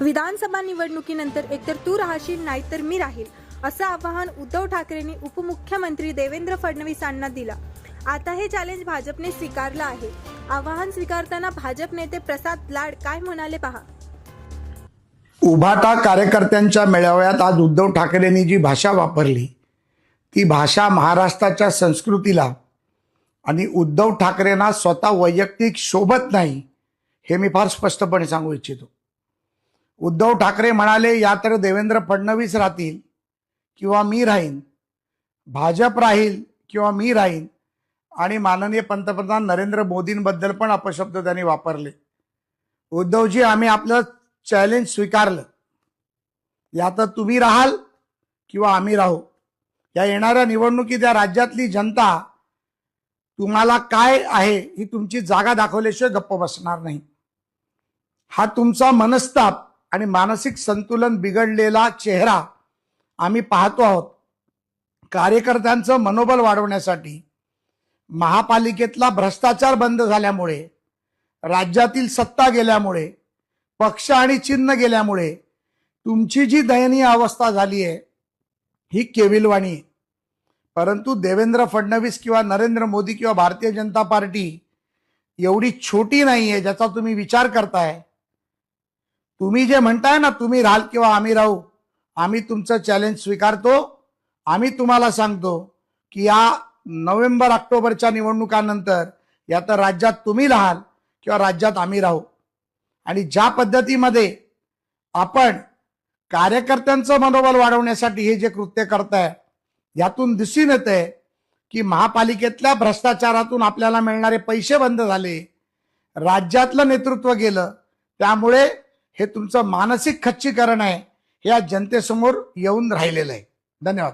विधानसभा निवडणुकीनंतर एकतर तू राहशील नाहीतर मी राहील असं आवाहन उद्धव ठाकरेंनी उपमुख्यमंत्री देवेंद्र फडणवीसांना दिला। आता हे चॅलेंज भाजपने स्वीकारलं आहे। आवाहन स्वीकारताना भाजप नेते प्रसाद लाड काय म्हणाले पहा। उभाटा कार्यकर्त्यांच्या मेळाव्यात आज उद्धव ठाकरेंनी जी भाषा वापरली ती भाषा महाराष्ट्राच्या संस्कृतीला आणि उद्धव ठाकरेंना स्वतः वैयक्तिक शोभत नाही हे मी फार स्पष्टपणे सांगू इच्छितो। उद्धव ठाकरे म्हणाले या तर देवेंद्र फडणवीस राहतील किंवा मी राहीन, भाजप राहील किंवा मी राहीन, आणि माननीय पंतप्रधान नरेंद्र मोदींबद्दल पण अपशब्द त्यांनी वापरले। उद्धवजी, आम्ही आपलं चॅलेंज स्वीकारलं, या तर तुम्ही राहाल किंवा आम्ही राहू। या येणाऱ्या निवडणुकीत या राज्यातली जनता तुम्हाला काय आहे ही तुमची जागा दाखवल्याशिवाय गप्प बसणार नाही। हा तुमचा मनस्ताप आणि मानसिक संतुलन बिघडलेला चेहरा आम्ही पाहतो आहोत। कार्यकर्त्यांचं मनोबल वाढवण्यासाठी महापालिकेतला भ्रष्टाचार बंद झाल्यामुळे, राज्यातील सत्ता गेल्यामुळे, पक्ष आणि चिन्ह गेल्यामुळे तुमची जी दयनीय अवस्था झाली आहे ही केविलवाणी आहे। परंतु देवेंद्र फडणवीस किंवा नरेंद्र मोदी किंवा भारतीय जनता पार्टी एवढी छोटी नाहीये ज्याचा तुम्ही विचार करताय। तुम्ही जे म्हणताय ना तुम्ही राहाल किंवा आम्ही राहू, आम्ही तुमचं चॅलेंज स्वीकारतो। आम्ही तुम्हाला सांगतो की या नोव्हेंबर ऑक्टोबरच्या निवडणुकांनंतर या तर राज्यात तुम्ही राहाल किंवा राज्यात आम्ही राहू। आणि ज्या पद्धतीमध्ये आपण कार्यकर्त्यांचं मनोबल वाढवण्यासाठी हे जे कृत्य करताय यातून दिसून येतंय की महापालिकेतल्या भ्रष्टाचारातून आपल्याला मिळणारे पैसे बंद झाले, राज्यातलं नेतृत्व गेलं, त्यामुळे हे तुमचं मानसिक खच्चीकरण आहे हे या जनतेसमोर येऊन राहिलेलं आहे। धन्यवाद।